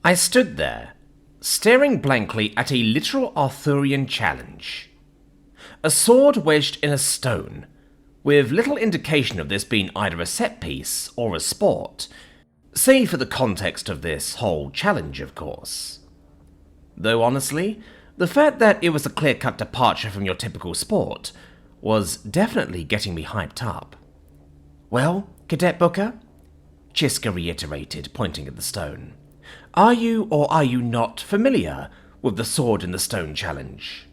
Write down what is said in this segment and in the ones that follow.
I stood there, staring blankly at a literal Arthurian challenge. A sword wedged in a stone, with little indication of this being either a set piece or a sport, save for the context of this whole challenge, of course. Though honestly, the fact that it was a clear-cut departure from your typical sport was definitely getting me hyped up. "Well, Cadet Booker?" Chiska reiterated, pointing at the stone. "Are you or are you not familiar with the sword in the stone challenge?"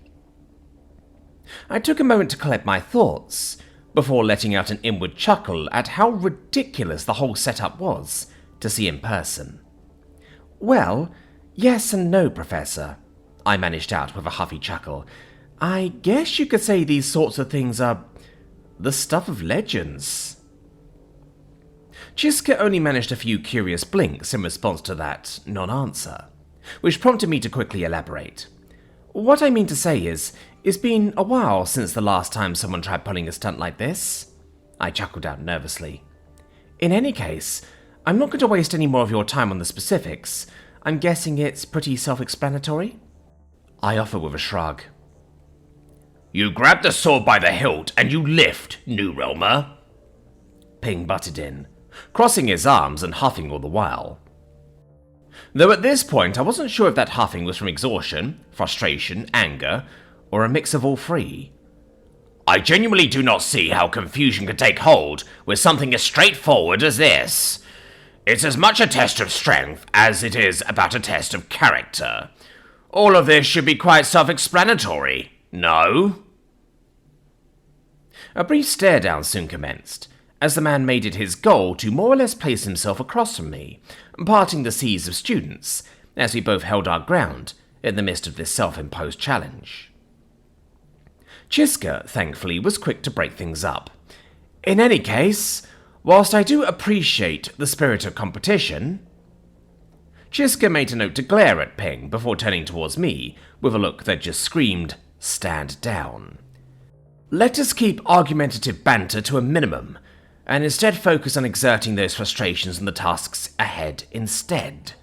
I took a moment to collect my thoughts, before letting out an inward chuckle at how ridiculous the whole setup was to see in person. "Well, yes and no, Professor," I managed out with a huffy chuckle. "I guess you could say these sorts of things are the stuff of legends." Chiska only managed a few curious blinks in response to that non-answer, which prompted me to quickly elaborate. "What I mean to say is, it's been a while since the last time someone tried pulling a stunt like this," I chuckled out nervously. "In any case, I'm not going to waste any more of your time on the specifics. I'm guessing it's pretty self-explanatory?" I offered with a shrug. "You grab the sword by the hilt and you lift, New Realmer," Ping butted in, crossing his arms and huffing all the while. Though at this point I wasn't sure if that huffing was from exhaustion, frustration, anger, or a mix of all three. "I genuinely do not see how confusion could take hold with something as straightforward as this. It's as much a test of strength as it is about a test of character. All of this should be quite self-explanatory, no?" A brief stare-down soon commenced, as the man made it his goal to more or less place himself across from me, parting the seas of students, as we both held our ground in the midst of this self-imposed challenge. Chiska, thankfully, was quick to break things up. "In any case, whilst I do appreciate the spirit of competition..." Chiska made a note to glare at Ping before turning towards me with a look that just screamed, "Stand down." "Let us keep argumentative banter to a minimum, and instead focus on exerting those frustrations on the tasks ahead instead."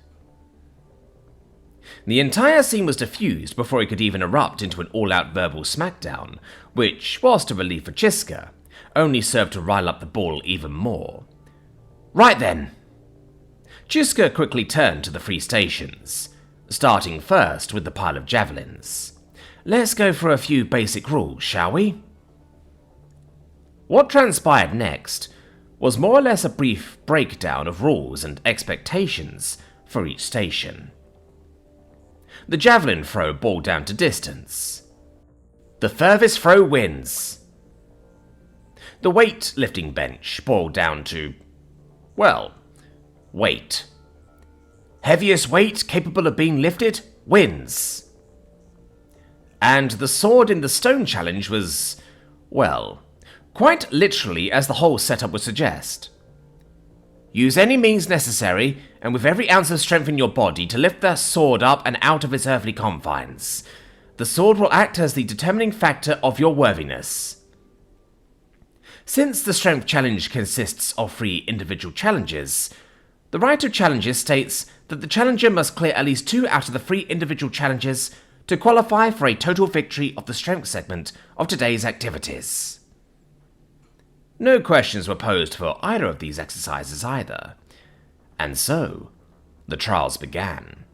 The entire scene was diffused before it could even erupt into an all-out verbal smackdown, which, whilst a relief for Chiska, only served to rile up the ball even more. "Right then." Chiska quickly turned to the three stations, starting first with the pile of javelins. "Let's go for a few basic rules, shall we?" What transpired next was more or less a brief breakdown of rules and expectations for each station. The javelin throw boiled down to distance. The furthest throw wins. The weight lifting bench boiled down to, well, weight. Heaviest weight capable of being lifted wins. And the sword in the stone challenge was, well, quite literally as the whole setup would suggest. Use any means necessary, and with every ounce of strength in your body, to lift the sword up and out of its earthly confines. The sword will act as the determining factor of your worthiness. Since the strength challenge consists of 3 individual challenges, the right of challenges states that the challenger must clear at least 2 out of the 3 individual challenges to qualify for a total victory of the strength segment of today's activities. No questions were posed for either of these exercises either, and so the trials began.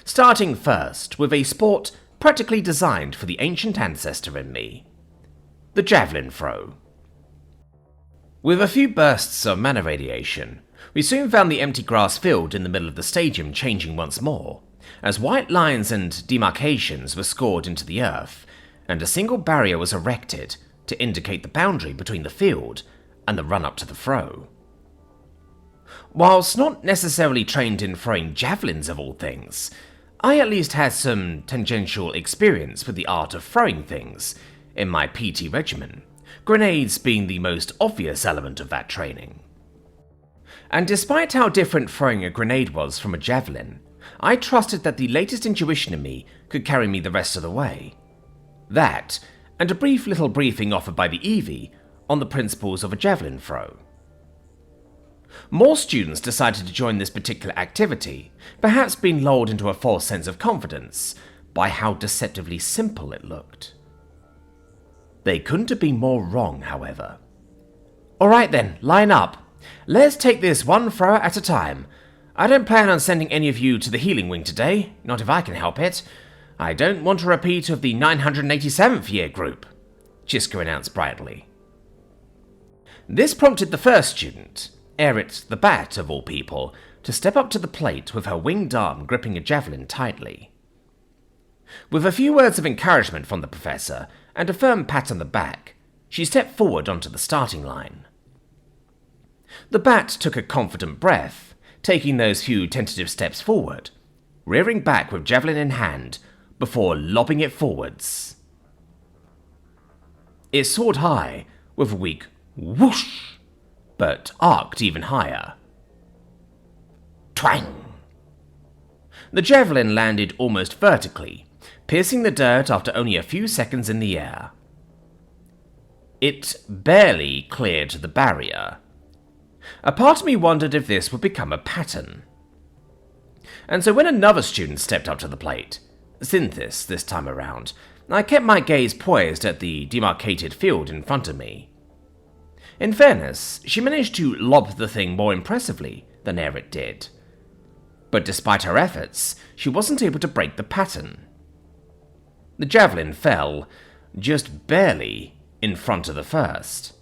Starting first with a sport practically designed for the ancient ancestor in me, the javelin throw. With a few bursts of mana radiation, we soon found the empty grass field in the middle of the stadium changing once more, as white lines and demarcations were scored into the earth, and a single barrier was erected to indicate the boundary between the field and the run-up to the throw. Whilst not necessarily trained in throwing javelins of all things, I at least had some tangential experience with the art of throwing things in my PT regimen, grenades being the most obvious element of that training. And despite how different throwing a grenade was from a javelin, I trusted that the latest intuition in me could carry me the rest of the way. That, and a brief little briefing offered by the Eevee on the principles of a javelin throw. More students decided to join this particular activity, perhaps being lulled into a false sense of confidence by how deceptively simple it looked. They couldn't have been more wrong, however. Alright then, line up. Let's take this one thrower at a time. I don't plan on sending any of you to the healing wing today, not if I can help it. I don't want a repeat of the 987th year group, Chiska announced brightly. This prompted the first student, Erit the Bat of all people, to step up to the plate with her winged arm gripping a javelin tightly. With a few words of encouragement from the professor and a firm pat on the back, she stepped forward onto the starting line. The bat took a confident breath, taking those few tentative steps forward, rearing back with javelin in hand before lobbing it forwards. It soared high with a weak whoosh, but arced even higher. Twang! The javelin landed almost vertically, piercing the dirt after only a few seconds in the air. It barely cleared the barrier. A part of me wondered if this would become a pattern. And so when another student stepped up to the plate, Synthis this time around, I kept my gaze poised at the demarcated field in front of me. In fairness, she managed to lob the thing more impressively than Erit did. But despite her efforts, she wasn't able to break the pattern. The javelin fell, just barely, in front of the first.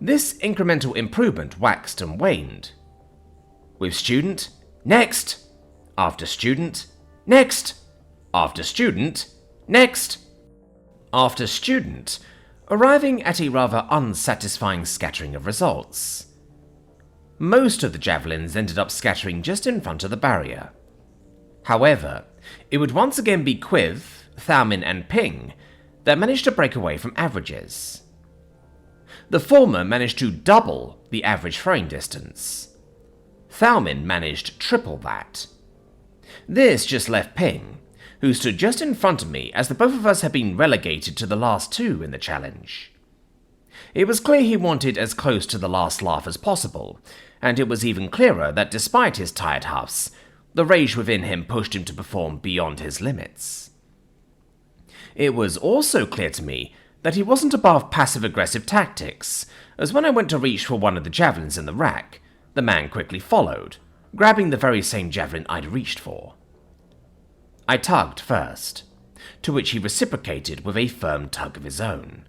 This incremental improvement waxed and waned. With student, next, after student, next, after student, next, after student, arriving at a rather unsatisfying scattering of results. Most of the javelins ended up scattering just in front of the barrier. However, it would once again be Quiv, Thalmin, and Ping that managed to break away from averages. The former managed to double the average throwing distance. Thalmin managed triple that. This just left Ping, who stood just in front of me as the both of us had been relegated to the last two in the challenge. It was clear he wanted as close to the last laugh as possible, and it was even clearer that despite his tired huffs, the rage within him pushed him to perform beyond his limits. It was also clear to me that he wasn't above passive-aggressive tactics, as when I went to reach for one of the javelins in the rack, the man quickly followed, grabbing the very same javelin I'd reached for. I tugged first, to which he reciprocated with a firm tug of his own.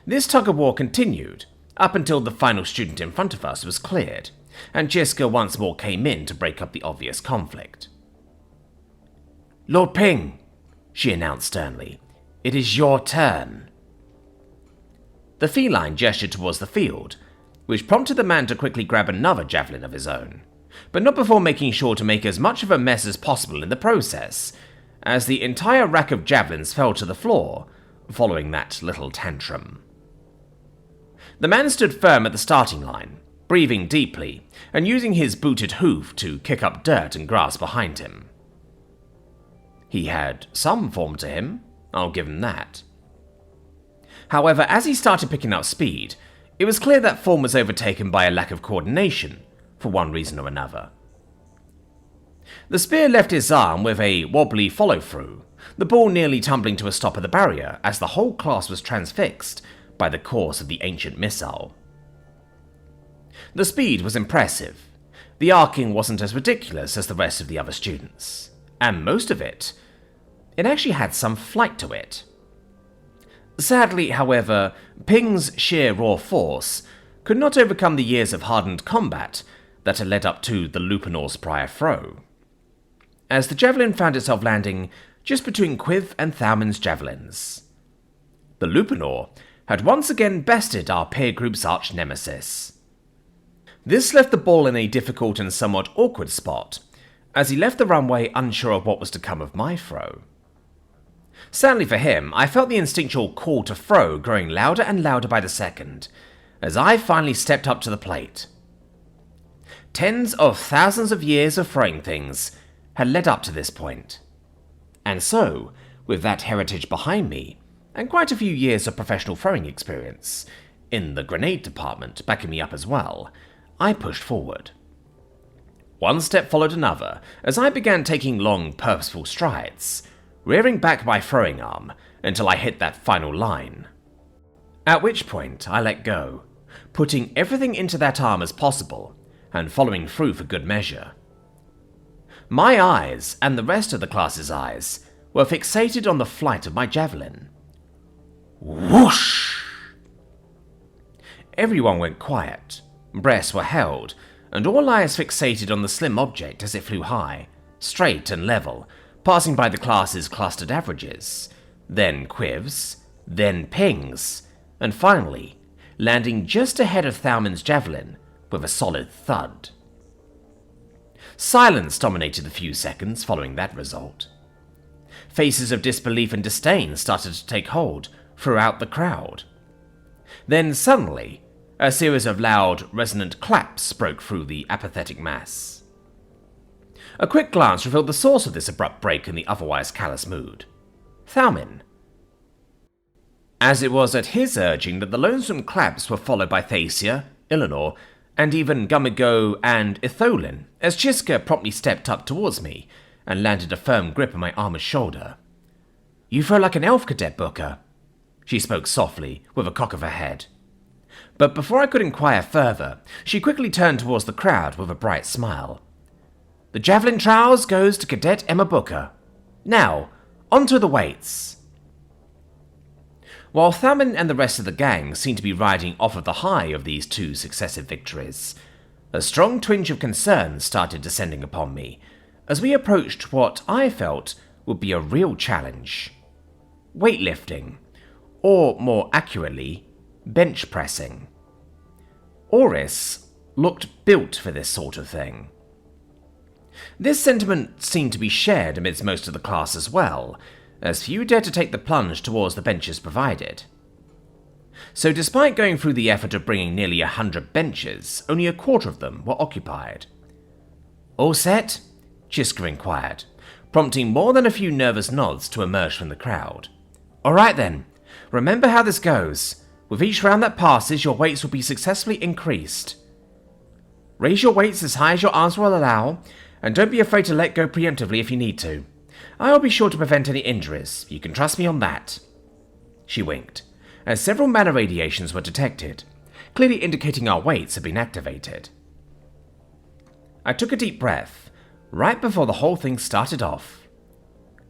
This tug-of-war continued, up until the final student in front of us was cleared, and Chiska once more came in to break up the obvious conflict. "Lord Ping," she announced sternly, "it is your turn." The feline gestured towards the field, which prompted the man to quickly grab another javelin of his own, but not before making sure to make as much of a mess as possible in the process, as the entire rack of javelins fell to the floor, following that little tantrum. The man stood firm at the starting line, breathing deeply, and using his booted hoof to kick up dirt and grass behind him. He had some form to him, I'll give him that. However, as he started picking up speed, it was clear that form was overtaken by a lack of coordination, for one reason or another. The spear left his arm with a wobbly follow-through, the ball nearly tumbling to a stop at the barrier as the whole class was transfixed by the course of the ancient missile. The speed was impressive. The arcing wasn't as ridiculous as the rest of the other students, and most of it actually had some flight to it. Sadly, however, Ping's sheer raw force could not overcome the years of hardened combat that had led up to the Lupinor's prior throw, as the javelin found itself landing just between Quiv and Thalmin's javelins. The Lupinor had once again bested our peer group's arch-nemesis. This left the ball in a difficult and somewhat awkward spot, as he left the runway unsure of what was to come of my throw. Sadly for him, I felt the instinctual call to throw growing louder and louder by the second, as I finally stepped up to the plate. Tens of thousands of years of throwing things had led up to this point. And so, with that heritage behind me, and quite a few years of professional throwing experience, in the grenade department backing me up as well, I pushed forward. One step followed another as I began taking long, purposeful strides, rearing back my throwing arm until I hit that final line. At which point I let go, putting everything into that arm as possible and following through for good measure. My eyes, and the rest of the class's eyes, were fixated on the flight of my javelin. Whoosh! Everyone went quiet, breaths were held, and all eyes fixated on the slim object as it flew high, straight and level, passing by the class's clustered averages, then quivs, then pings, and finally landing just ahead of Thauman's javelin with a solid thud. Silence dominated the few seconds following that result. Faces of disbelief and disdain started to take hold throughout the crowd. Then suddenly, a series of loud, resonant claps broke through the apathetic mass. A quick glance revealed the source of this abrupt break in the otherwise callous mood. Thauman. As it was at his urging that the lonesome claps were followed by Thacia, Eleanor, and even Gumigo and Itholin, as Chiska promptly stepped up towards me and landed a firm grip on my armor's shoulder. "You throw like an elf, Cadet Booker," she spoke softly, with a cock of her head. But before I could inquire further, she quickly turned towards the crowd with a bright smile. "The javelin trials goes to Cadet Emma Booker. Now, onto the weights." While Thauman and the rest of the gang seemed to be riding off of the high of these two successive victories, a strong twinge of concern started descending upon me as we approached what I felt would be a real challenge. Weightlifting, or more accurately, bench pressing. Oris looked built for this sort of thing. This sentiment seemed to be shared amidst most of the class as well, as few dared to take the plunge towards the benches provided. So despite going through the effort of bringing nearly 100 benches, only a quarter of them were occupied. "All set?" Chiska inquired, prompting more than a few nervous nods to emerge from the crowd. "All right then, remember how this goes. With each round that passes, your weights will be successfully increased. Raise your weights as high as your arms will allow, and don't be afraid to let go preemptively if you need to. I will be sure to prevent any injuries. You can trust me on that." She winked, as several mana radiations were detected, clearly indicating our weights had been activated. I took a deep breath, right before the whole thing started off.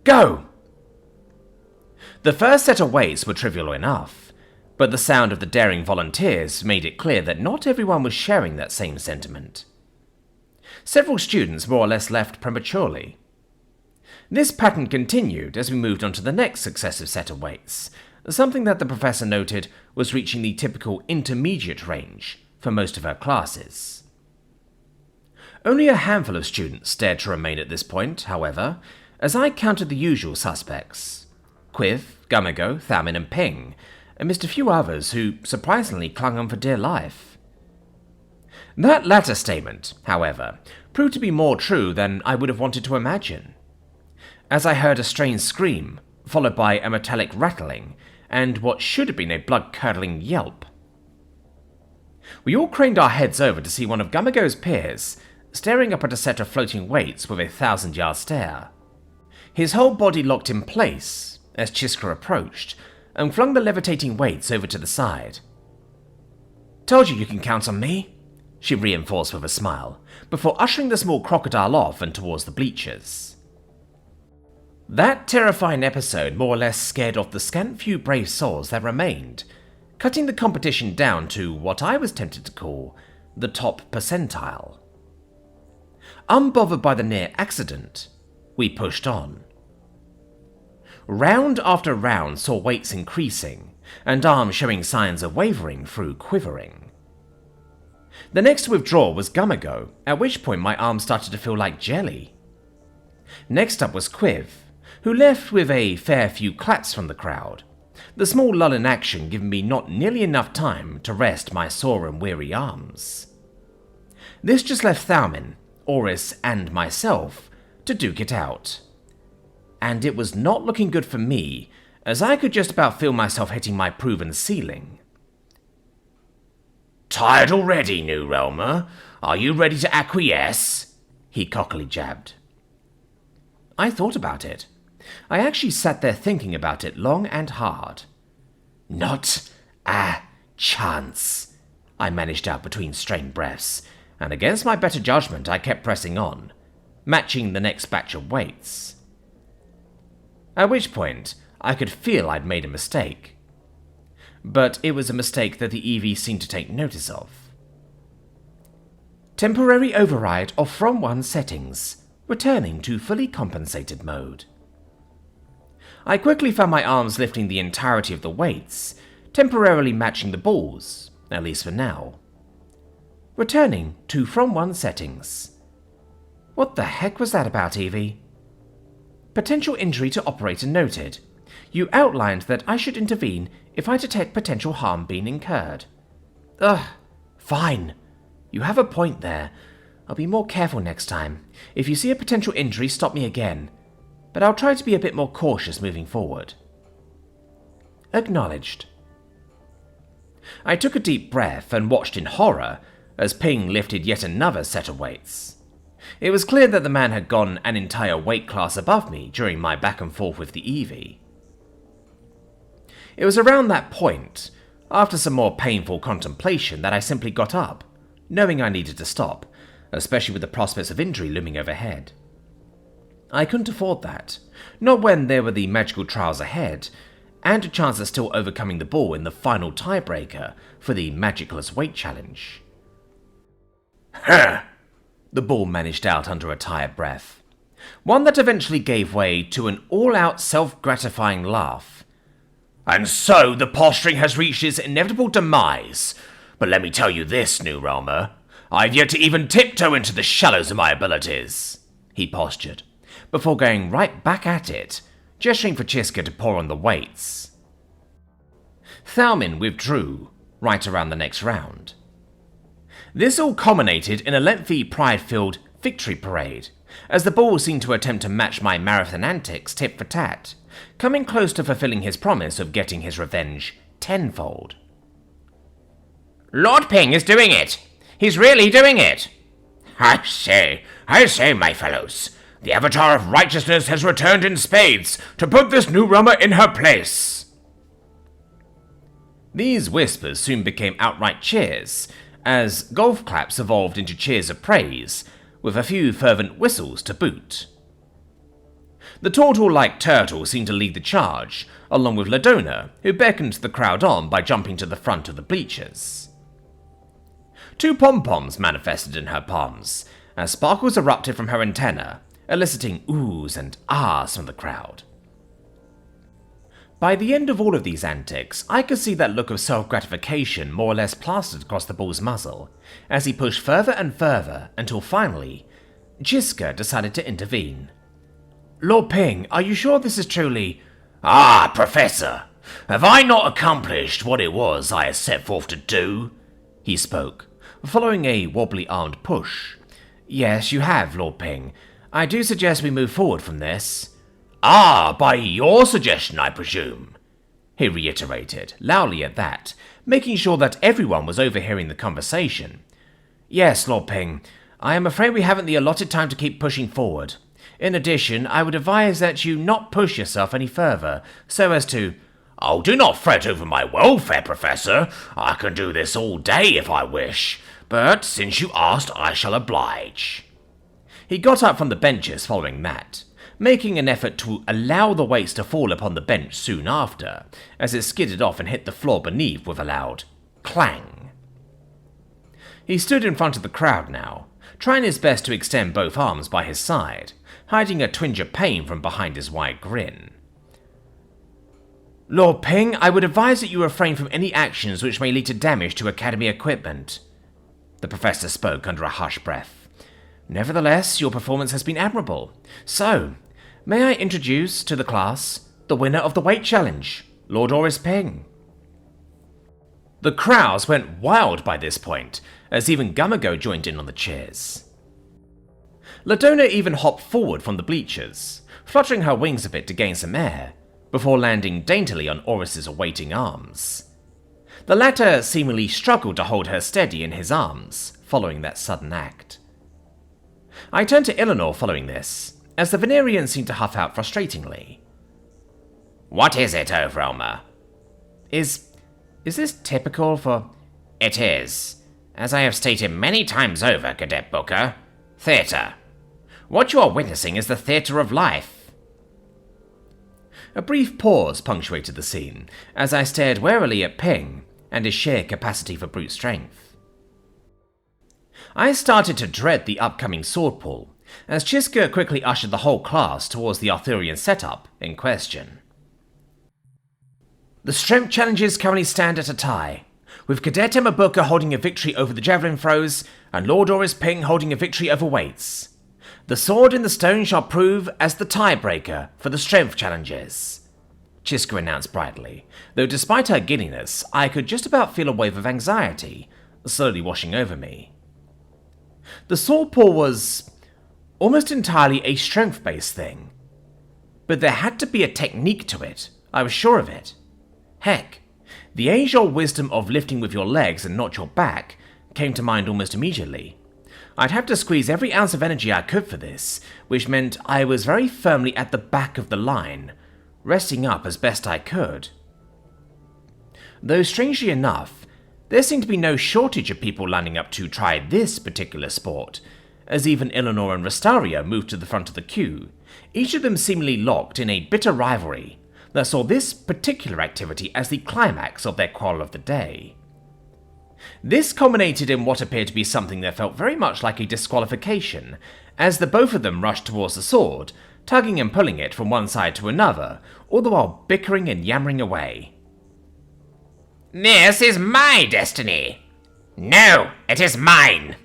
"Go!" The first set of weights were trivial enough, but the sound of the daring volunteers made it clear that not everyone was sharing that same sentiment. Several students more or less left prematurely. This pattern continued as we moved on to the next successive set of weights, something that the professor noted was reaching the typical intermediate range for most of her classes. Only a handful of students dared to remain at this point, however, as I counted the usual suspects: Quiv, Gumigo, Thauman, and Ping, amidst a few others who surprisingly clung on for dear life. That latter statement, however, proved to be more true than I would have wanted to imagine, as I heard a strange scream, followed by a metallic rattling, and what should have been a blood-curdling yelp. We all craned our heads over to see one of Gumigo's peers, staring up at a set of floating weights with a 1,000-yard stare. His whole body locked in place as Chiska approached, and flung the levitating weights over to the side. "Told you can count on me," she reinforced with a smile, before ushering the small crocodile off and towards the bleachers. That terrifying episode more or less scared off the scant few brave souls that remained, cutting the competition down to what I was tempted to call the top percentile. Unbothered by the near accident, we pushed on. Round after round saw weights increasing, and arms showing signs of wavering through quivering. The next to withdraw was Gumigo, at which point my arm started to feel like jelly. Next up was Quiv, who left with a fair few claps from the crowd, the small lull in action giving me not nearly enough time to rest my sore and weary arms. This just left Thauman, Oris, and myself to duke it out. And it was not looking good for me, as I could just about feel myself hitting my proven ceiling. Tired already, New Realmer? Are you ready to acquiesce? He cockily jabbed. I thought about it. I actually sat there thinking about it long and hard. Not a chance, I managed out between strained breaths, and against my better judgment I kept pressing on, matching the next batch of weights. At which point, I could feel I'd made a mistake. But it was a mistake that the EV seemed to take notice of. Temporary override of from one settings, returning to fully compensated mode. I quickly found my arms lifting the entirety of the weights, temporarily matching the balls, at least for now. Returning to from one settings. What the heck was that about, Evie? Potential injury to operator noted. You outlined that I should intervene if I detect potential harm being incurred. Ugh, fine. You have a point there. I'll be more careful next time. If you see a potential injury, stop me again. But I'll try to be a bit more cautious moving forward. Acknowledged. I took a deep breath and watched in horror as Ping lifted yet another set of weights. It was clear that the man had gone an entire weight class above me during my back and forth with the Eevee. It was around that point, after some more painful contemplation, that I simply got up, knowing I needed to stop, especially with the prospects of injury looming overhead. I couldn't afford that, not when there were the magical trials ahead, and a chance at still overcoming the ball in the final tiebreaker for the magicless weight challenge. Huh! The ball managed out under a tired breath, one that eventually gave way to an all-out self-gratifying laugh. And so the posturing has reached its inevitable demise. But let me tell you this, New Realmer. I've yet to even tiptoe into the shallows of my abilities, he postured, before going right back at it, gesturing for Chiska to pour on the weights. Thalmin withdrew right around the next round. This all culminated in a lengthy, pride-filled victory parade, as the ball seemed to attempt to match my marathon antics tit for tat, coming close to fulfilling his promise of getting his revenge tenfold. Lord Ping is doing it! He's really doing it! I say, my fellows, the Avatar of Righteousness has returned in spades to put this New Realmer in her place! These whispers soon became outright cheers, as golf claps evolved into cheers of praise, with a few fervent whistles to boot. The turtle-like turtle seemed to lead the charge, along with Ladona, who beckoned the crowd on by jumping to the front of the bleachers. 2 pom-poms manifested in her palms, as sparkles erupted from her antenna, eliciting oohs and ahs from the crowd. By the end of all of these antics, I could see that look of self-gratification more or less plastered across the bull's muzzle, as he pushed further and further until finally, Chiska decided to intervene. Lord Ping, are you sure this is truly... Ah, Professor, have I not accomplished what it was I had set forth to do? He spoke, following a wobbly-armed push. Yes, you have, Lord Ping. I do suggest we move forward from this. Ah, by your suggestion, I presume, he reiterated, loudly at that, making sure that everyone was overhearing the conversation. Yes, Lord Ping, I am afraid we haven't the allotted time to keep pushing forward. In addition, I would advise that you not push yourself any further, so as to... Oh, do not fret over my welfare, Professor. I can do this all day if I wish, but since you asked, I shall oblige. He got up from the benches following that, making an effort to allow the weights to fall upon the bench soon after, as it skidded off and hit the floor beneath with a loud clang. He stood in front of the crowd now, trying his best to extend both arms by his side, hiding a twinge of pain from behind his wide grin. Lord Ping, I would advise that you refrain from any actions which may lead to damage to Academy equipment. The Professor spoke under a hushed breath. Nevertheless, your performance has been admirable. So, may I introduce to the class the winner of the weight challenge, Lord Oris Ping. The crowds went wild by this point, as even Gumago joined in on the cheers. Ladona even hopped forward from the bleachers, fluttering her wings a bit to gain some air, before landing daintily on Oris's awaiting arms. The latter seemingly struggled to hold her steady in his arms, following that sudden act. I turned to Eleanor following this, as the Venerian seemed to huff out frustratingly. What is it, Overelmer? Is this typical for... It is. As I have stated many times over, Cadet Booker. Theatre. What you are witnessing is the theatre of life. A brief pause punctuated the scene, as I stared warily at Ping and his sheer capacity for brute strength. I started to dread the upcoming sword pull, as Chiska quickly ushered the whole class towards the Arthurian setup in question. The strength challenges currently stand at a tie, with Cadet Emma Booker holding a victory over the Javelin throws and Lord Oris Ping holding a victory over weights. The sword in the stone shall prove as the tiebreaker for the strength challenges, Chiska announced brightly, though despite her giddiness, I could just about feel a wave of anxiety slowly washing over me. The sword pull was almost entirely a strength-based thing, but there had to be a technique to it, I was sure of it. Heck, the age-old wisdom of lifting with your legs and not your back came to mind almost immediately. I'd have to squeeze every ounce of energy I could for this, which meant I was very firmly at the back of the line, resting up as best I could. Though strangely enough, there seemed to be no shortage of people lining up to try this particular sport, as even Eleanor and Rastaria moved to the front of the queue, each of them seemingly locked in a bitter rivalry that saw this particular activity as the climax of their quarrel of the day. This culminated in what appeared to be something that felt very much like a disqualification, as the both of them rushed towards the sword, tugging and pulling it from one side to another, all the while bickering and yammering away. This is my destiny. No, it is mine.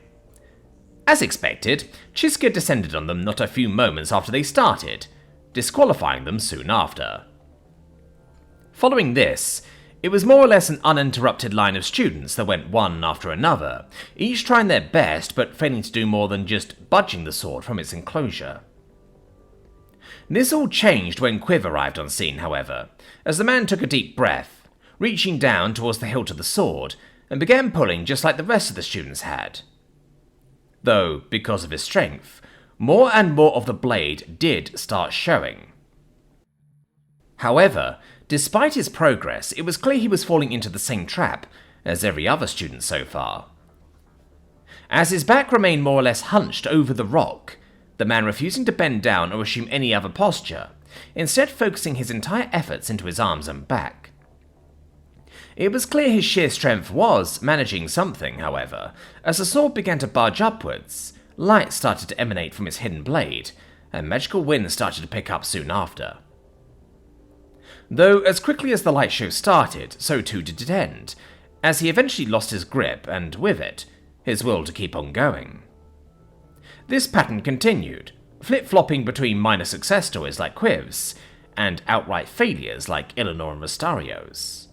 As expected, Chiska descended on them not a few moments after they started, disqualifying them soon after. Following this, it was more or less an uninterrupted line of students that went one after another, each trying their best but failing to do more than just budging the sword from its enclosure. This all changed when Quiv arrived on scene, however, as the man took a deep breath, reaching down towards the hilt of the sword, and began pulling just like the rest of the students had. Though, because of his strength, more and more of the blade did start showing. However, despite his progress, it was clear he was falling into the same trap as every other student so far. As his back remained more or less hunched over the rock, the man refusing to bend down or assume any other posture, instead focusing his entire efforts into his arms and back. It was clear his sheer strength was managing something, however, as the sword began to budge upwards, light started to emanate from its hidden blade, and magical wind started to pick up soon after. Though as quickly as the light show started, so too did it end, as he eventually lost his grip and, with it, his will to keep on going. This pattern continued, flip-flopping between minor success stories like Quiv's, and outright failures like Eleanor and Rastario's.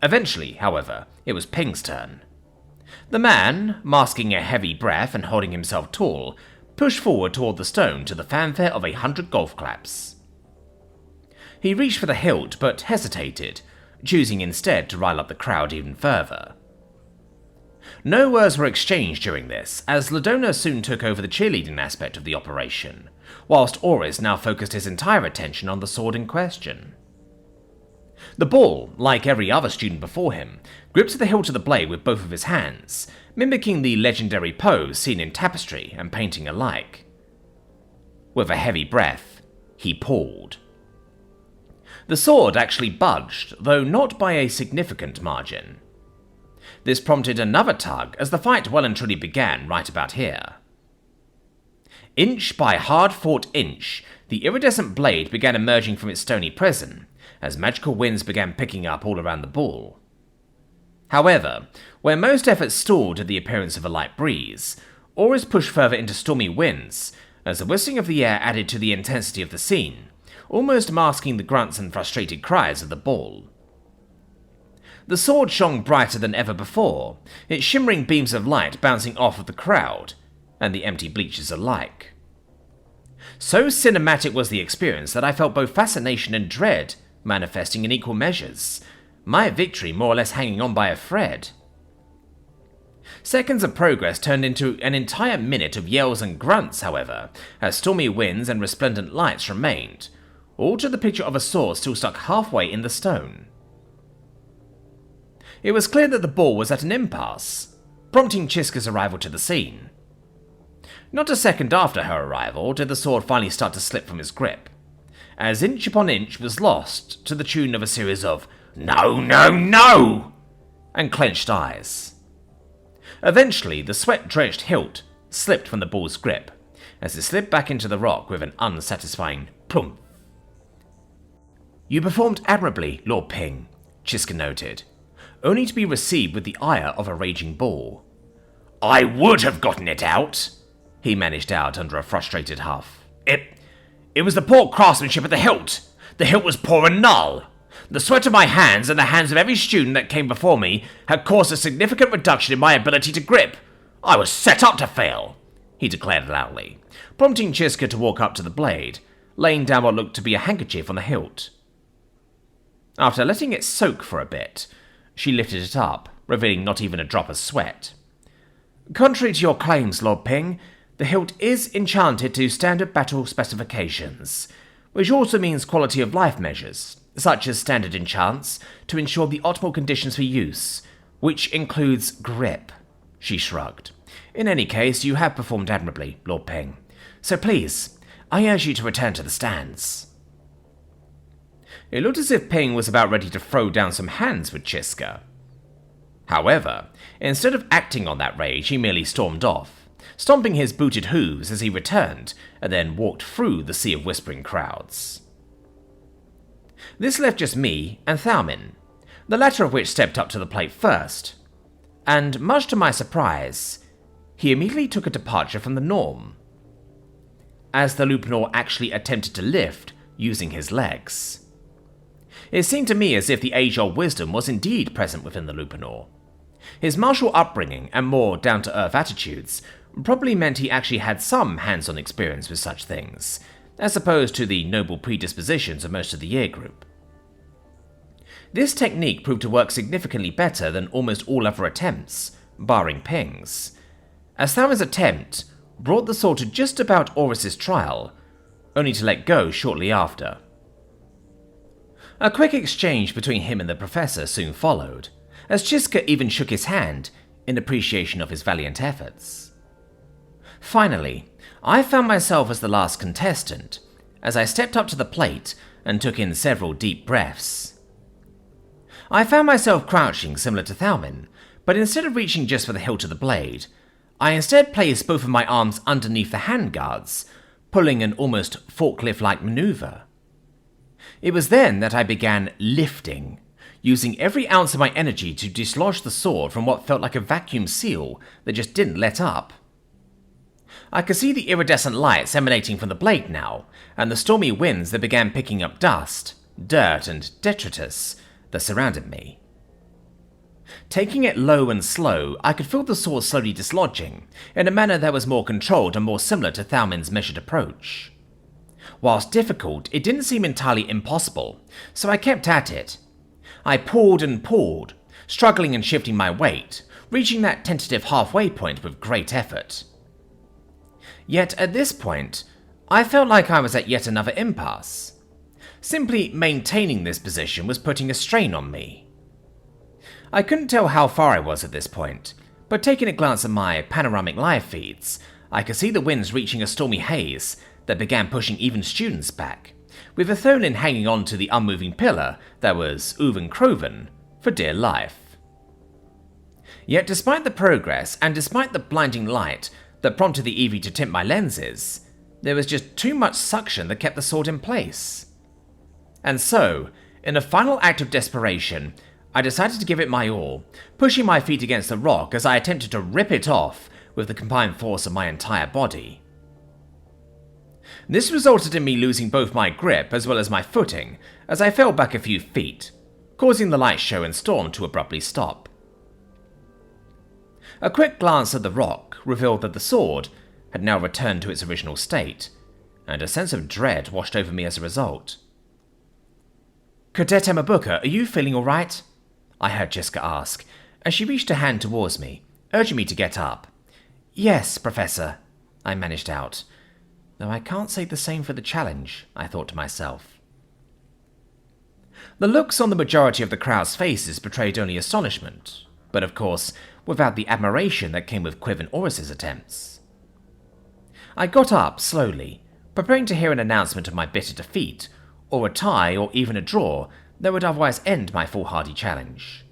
Eventually, however, it was Ping's turn. The man, masking a heavy breath and holding himself tall, pushed forward toward the stone to the fanfare of 100 golf claps. He reached for the hilt, but hesitated, choosing instead to rile up the crowd even further. No words were exchanged during this, as Ladona soon took over the cheerleading aspect of the operation, whilst Oris now focused his entire attention on the sword in question. The bull, like every other student before him, gripped the hilt of the blade with both of his hands, mimicking the legendary pose seen in tapestry and painting alike. With a heavy breath, he pulled. The sword actually budged, though not by a significant margin. This prompted another tug as the fight well and truly began right about here. Inch by hard-fought inch, the iridescent blade began emerging from its stony prison, as magical winds began picking up all around the bull. However, where most efforts stalled at the appearance of a light breeze, Oris pushed further into stormy winds, as the whistling of the air added to the intensity of the scene, almost masking the grunts and frustrated cries of the bull. The sword shone brighter than ever before, its shimmering beams of light bouncing off of the crowd and the empty bleachers alike. So cinematic was the experience that I felt both fascination and dread manifesting in equal measures, My victory more or less hanging on by a thread. Seconds of progress turned into an entire minute of yells and grunts, however, as stormy winds and resplendent lights remained, all to the picture of a sword still stuck halfway in the stone. It was clear that the ball was at an impasse, prompting Chiska's arrival to the scene. Not a second after her arrival did the sword finally start to slip from his grip, as inch upon inch was lost to the tune of a series of "No, no, no!" and clenched eyes. Eventually, the sweat-drenched hilt slipped from the bull's grip, as it slipped back into the rock with an unsatisfying plump. "You performed admirably, Lord Ping," Chiska noted, only to be received with the ire of a raging bull. "I would have gotten it out," he managed out under a frustrated huff. It was the poor craftsmanship of the hilt. The hilt was poor and null. The sweat of my hands and the hands of every student that came before me had caused a significant reduction in my ability to grip. I was set up to fail," he declared loudly, prompting Chiska to walk up to the blade, laying down what looked to be a handkerchief on the hilt. After letting it soak for a bit, she lifted it up, revealing not even a drop of sweat. "Contrary to your claims, Lord Ping, the hilt is enchanted to standard battle specifications, which also means quality of life measures, such as standard enchants, to ensure the optimal conditions for use, which includes grip," she shrugged. "In any case, you have performed admirably, Lord Ping. So please, I urge you to return to the stands." It looked as if Ping was about ready to throw down some hands with Chiska. However, instead of acting on that rage, he merely stormed off, stomping his booted hooves as he returned, and then walked through the sea of whispering crowds. This left just me and Thalmin, the latter of which stepped up to the plate first, and much to my surprise, he immediately took a departure from the norm, as the Lupinor actually attempted to lift using his legs. It seemed to me as if the age-old wisdom was indeed present within the Lupinor. His martial upbringing and more down-to-earth attitudes probably meant he actually had some hands-on experience with such things, as opposed to the noble predispositions of most of the year group. This technique proved to work significantly better than almost all other attempts, barring Ping's, as Thalmin's attempt brought the sword to just about Oris's trial, only to let go shortly after. A quick exchange between him and the professor soon followed, as Chiska even shook his hand in appreciation of his valiant efforts. Finally, I found myself as the last contestant, as I stepped up to the plate and took in several deep breaths. I found myself crouching similar to Thalmin, but instead of reaching just for the hilt of the blade, I instead placed both of my arms underneath the handguards, pulling an almost forklift-like maneuver. It was then that I began lifting, using every ounce of my energy to dislodge the sword from what felt like a vacuum seal that just didn't let up. I could see the iridescent lights emanating from the blade now, and the stormy winds that began picking up dust, dirt, and detritus that surrounded me. Taking it low and slow, I could feel the sword slowly dislodging, in a manner that was more controlled and more similar to Thalmin's measured approach. Whilst difficult, it didn't seem entirely impossible, so I kept at it. I pulled and pulled, struggling and shifting my weight, reaching that tentative halfway point with great effort. Yet at this point, I felt like I was at yet another impasse. Simply maintaining this position was putting a strain on me. I couldn't tell how far I was at this point, but taking a glance at my panoramic live feeds, I could see the winds reaching a stormy haze that began pushing even students back, with Arthurian hanging on to the unmoving pillar that was Uven Croven for dear life. Yet despite the progress, and despite the blinding light that prompted the Eevee to tint my lenses, there was just too much suction that kept the sword in place. And so, in a final act of desperation, I decided to give it my all, pushing my feet against the rock as I attempted to rip it off with the combined force of my entire body. This resulted in me losing both my grip as well as my footing as I fell back a few feet, causing the light show and storm to abruptly stop. A quick glance at the rock revealed that the sword had now returned to its original state, and a sense of dread washed over me as a result. "Cadet Emabuka, are you feeling alright?" I heard Chiska ask, as she reached a hand towards me, urging me to get up. Yes, Professor, I managed out. Though I can't say the same for the challenge, I thought to myself. The looks on the majority of the crowd's faces betrayed only astonishment, but of course, without the admiration that came with Quiv and Oris's attempts. I got up slowly, preparing to hear an announcement of my bitter defeat, or a tie, or even a draw that would otherwise end my foolhardy challenge.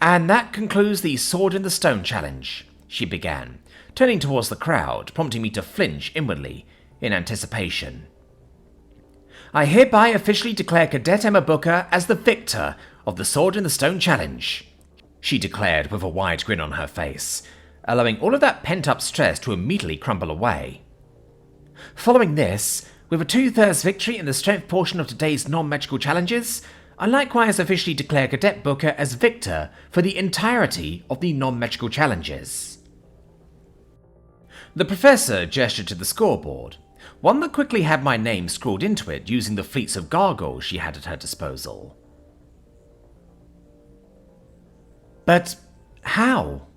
And that concludes the Sword in the Stone challenge, she began, turning towards the crowd, prompting me to flinch inwardly in anticipation. I hereby officially declare Cadet Emma Booker as the victor of the Sword in the Stone challenge, she declared with a wide grin on her face, allowing all of that pent-up stress to immediately crumble away. Following this, with a 2/3 victory in the strength portion of today's non-magical challenges, I likewise officially declare Cadet Booker as victor for the entirety of the non-magical challenges. The professor gestured to the scoreboard, one that quickly had my name scrawled into it using the fleets of gargoyles she had at her disposal. But how?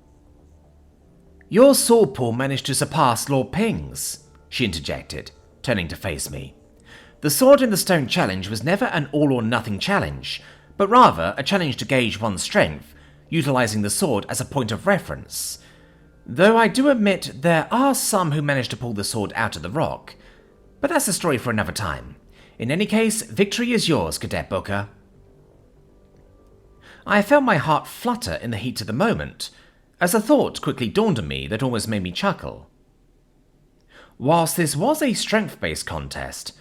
Your sword pool managed to surpass Lord Ping's, she interjected, turning to face me. The Sword in the Stone challenge was never an all-or-nothing challenge, but rather a challenge to gauge one's strength, utilizing the sword as a point of reference. Though I do admit there are some who managed to pull the sword out of the rock, but that's a story for another time. In any case, victory is yours, Cadet Booker. I felt my heart flutter in the heat of the moment, as a thought quickly dawned on me that almost made me chuckle. Whilst this was a strength-based contest,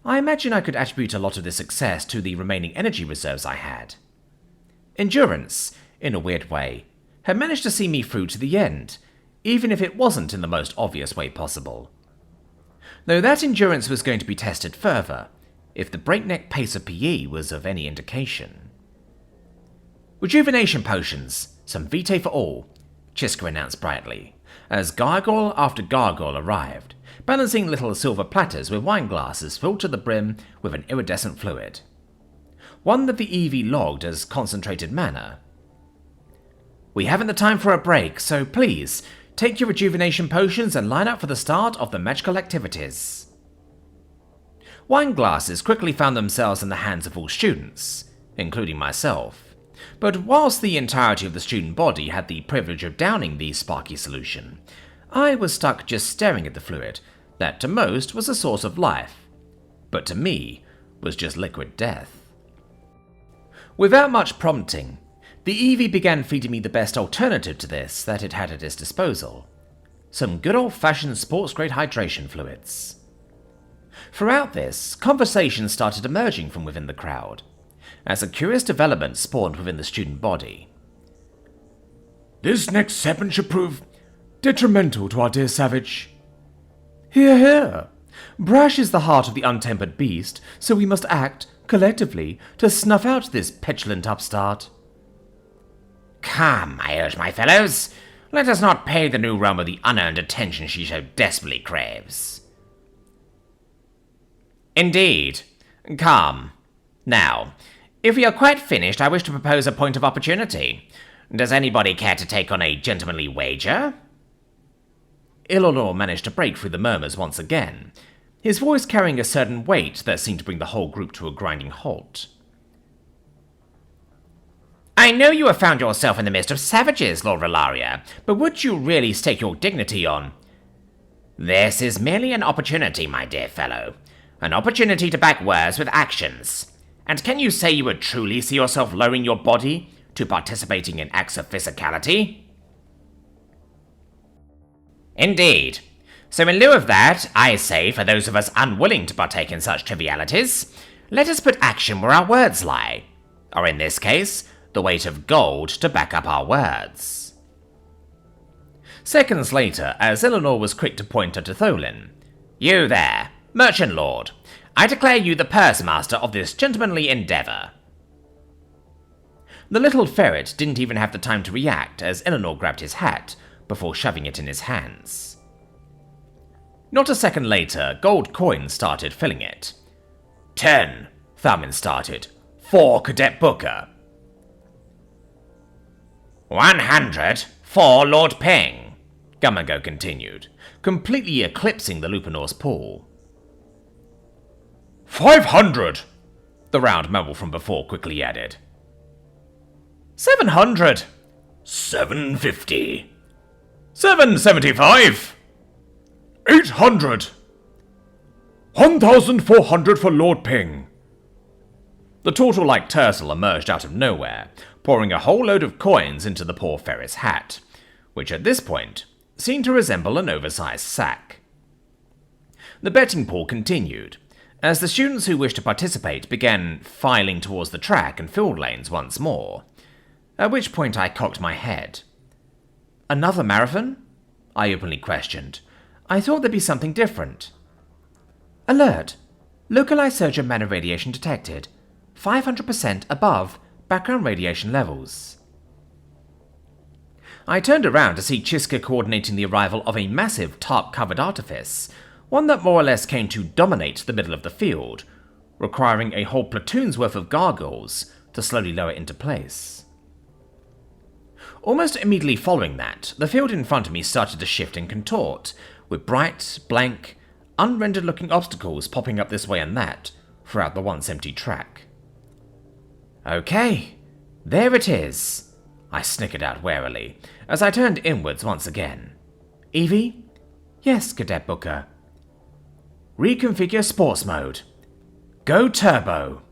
I imagine I could attribute a lot of this success to the remaining energy reserves I had. Endurance, in a weird way, had managed to see me through to the end, even if it wasn't in the most obvious way possible. Though that endurance was going to be tested further, if the breakneck pace of PE was of any indication. Rejuvenation potions, some vitae for all, Chiska announced brightly, as gargoyle after gargoyle arrived, balancing little silver platters with wine glasses filled to the brim with an iridescent fluid. One that the Eevee logged as concentrated mana. We haven't the time for a break, so please, take your rejuvenation potions and line up for the start of the magical activities. Wine glasses quickly found themselves in the hands of all students, including myself, but whilst the entirety of the student body had the privilege of downing the sparky solution, I was stuck just staring at the fluid that to most was a source of life, but to me was just liquid death. Without much prompting, the Eevee began feeding me the best alternative to this that it had at its disposal. Some good old-fashioned sports-grade hydration fluids. Throughout this, conversations started emerging from within the crowd, as a curious development spawned within the student body. This next segment should prove detrimental to our dear savage. Hear, hear. Brash is the heart of the untempered beast, so we must act, collectively, to snuff out this petulant upstart. Come, I urge my fellows, let us not pay the new Roma the unearned attention she so desperately craves. Indeed. Come. Now, if we are quite finished, I wish to propose a point of opportunity. Does anybody care to take on a gentlemanly wager? Ilonor managed to break through the murmurs once again, his voice carrying a certain weight that seemed to bring the whole group to a grinding halt. I know you have found yourself in the midst of savages, Lord Valaria, but would you really stake your dignity on... This is merely an opportunity, my dear fellow. An opportunity to back words with actions. And can you say you would truly see yourself lowering your body to participating in acts of physicality? Indeed. So in lieu of that, I say, for those of us unwilling to partake in such trivialities, let us put action where our words lie. Or in this case, the weight of gold to back up our words. Seconds later, as Eleanor was quick to point at Tholin, You there, merchant lord, I declare you the purse master of this gentlemanly endeavour. The little ferret didn't even have the time to react as Eleanor grabbed his hat before shoving it in his hands. Not a second later, gold coins started filling it. 10, Thalmin started. 4, Cadet Booker. 100 for Lord Ping, Gummago continued, completely eclipsing the Lupinor's pool. 500, the round mumble from before quickly added. 700. 750. 775. 800. 1,400 for Lord Ping. The turtle-like turtle emerged out of nowhere, pouring a whole load of coins into the poor Ferris hat, which at this point seemed to resemble an oversized sack. The betting pool continued, as the students who wished to participate began filing towards the track and field lanes once more, at which point I cocked my head. Another marathon? I openly questioned. I thought there'd be something different. Alert! Localized surge of mana radiation detected. 500% above background radiation levels. I turned around to see Chiska coordinating the arrival of a massive tarp-covered artifice, one that more or less came to dominate the middle of the field, requiring a whole platoon's worth of gargoyles to slowly lower it into place. Almost immediately following that, the field in front of me started to shift and contort, with bright, blank, unrendered-looking obstacles popping up this way and that throughout the once empty track. Okay, there it is, I snickered out warily, as I turned inwards once again. Evie? Yes, Cadet Booker. Reconfigure sports mode. Go turbo.